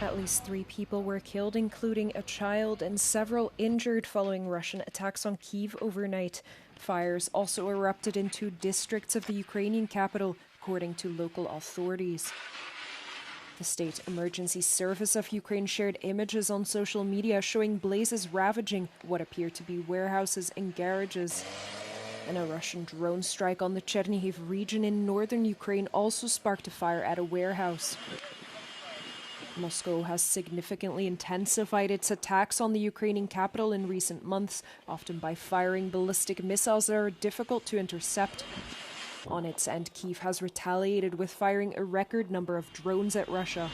At least 3 people were killed, including a child, and several injured following Russian attacks on Kyiv overnight. Fires also erupted in 2 districts of the Ukrainian capital, according to local authorities. The State Emergency Service of Ukraine shared images on social media showing blazes ravaging what appear to be warehouses and garages. And a Russian drone strike on the Chernihiv region in northern Ukraine also sparked a fire at a warehouse. Moscow has significantly intensified its attacks on the Ukrainian capital in recent months, often by firing ballistic missiles that are difficult to intercept. On its end, Kyiv has retaliated with firing a record number of drones at Russia.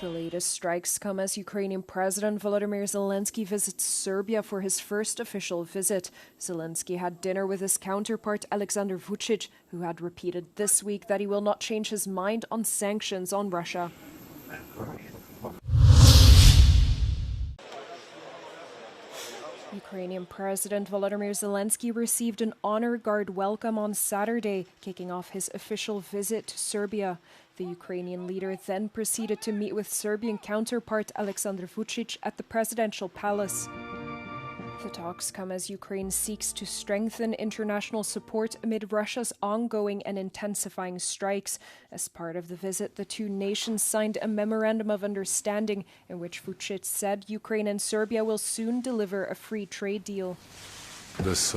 The latest strikes come as Ukrainian President Volodymyr Zelensky visits Serbia for his first official visit. Zelensky had dinner with his counterpart Alexander Vučić, who had repeated this week that he will not change his mind on sanctions on Russia. Ukrainian President Volodymyr Zelensky received an honor guard welcome on Saturday, kicking off his official visit to Serbia. The Ukrainian leader then proceeded to meet with Serbian counterpart Alexander Vučić at the presidential palace. The talks come as Ukraine seeks to strengthen international support amid Russia's ongoing and intensifying strikes. As part of the visit, the 2 nations signed a memorandum of understanding in which Vučić said Ukraine and Serbia will soon deliver a free trade deal. This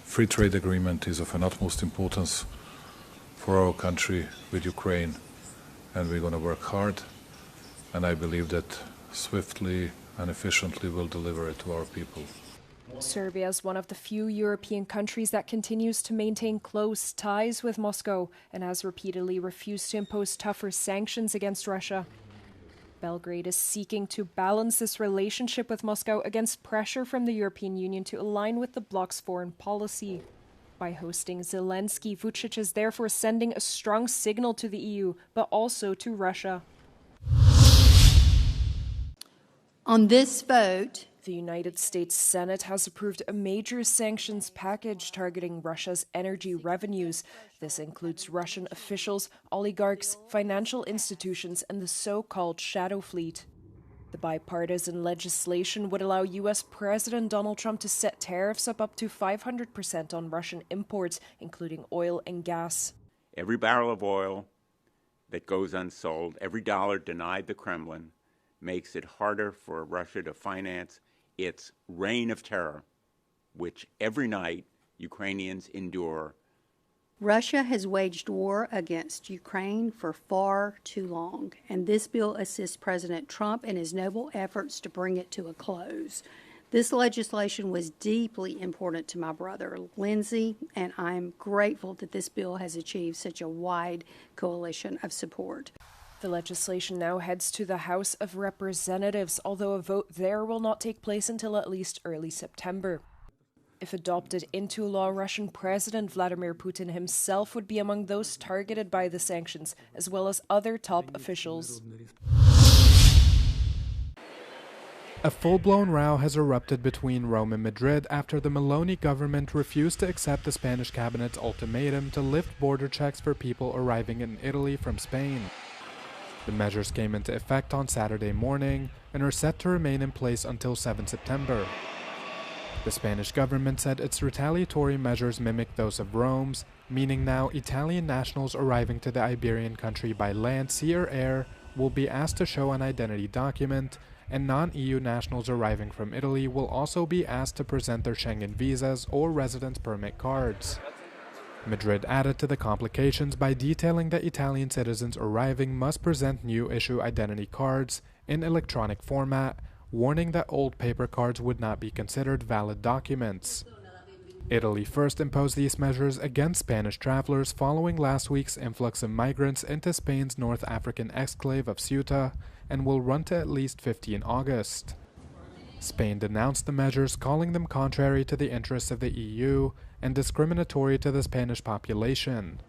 free trade agreement is of an utmost importance for our country with Ukraine, and we're going to work hard, and I believe that swiftly and efficiently will deliver it to our people. Serbia is one of the few European countries that continues to maintain close ties with Moscow and has repeatedly refused to impose tougher sanctions against Russia. Belgrade is seeking to balance this relationship with Moscow against pressure from the European Union to align with the bloc's foreign policy. By hosting Zelensky, Vučić is therefore sending a strong signal to the EU, but also to Russia. On this vote, the United States Senate has approved a major sanctions package targeting Russia's energy revenues. This includes Russian officials, oligarchs, financial institutions, and the so-called shadow fleet. The bipartisan legislation would allow U.S. President Donald Trump to set tariffs up to 500% on Russian imports, including oil and gas. Every barrel of oil that goes unsold, every dollar denied the Kremlin, makes it harder for Russia to finance its reign of terror, which every night Ukrainians endure. Russia has waged war against Ukraine for far too long, and this bill assists President Trump in his noble efforts to bring it to a close. This legislation was deeply important to my brother, Lindsey, and I'm grateful that this bill has achieved such a wide coalition of support. The legislation now heads to the House of Representatives, although a vote there will not take place until at least early September. If adopted into law, Russian President Vladimir Putin himself would be among those targeted by the sanctions, as well as other top officials. A full-blown row has erupted between Rome and Madrid after the Meloni government refused to accept the Spanish cabinet's ultimatum to lift border checks for people arriving in Italy from Spain. The measures came into effect on Saturday morning and are set to remain in place until 7 September. The Spanish government said its retaliatory measures mimic those of Rome's, meaning now Italian nationals arriving to the Iberian country by land, sea, or air will be asked to show an identity document, and non-EU nationals arriving from Italy will also be asked to present their Schengen visas or residence permit cards. Madrid added to the complications by detailing that Italian citizens arriving must present new issue identity cards in electronic format, warning that old paper cards would not be considered valid documents. Italy first imposed these measures against Spanish travelers following last week's influx of migrants into Spain's North African exclave of Ceuta and will run to at least 50 in August. Spain denounced the measures, calling them contrary to the interests of the EU and discriminatory to the Spanish population.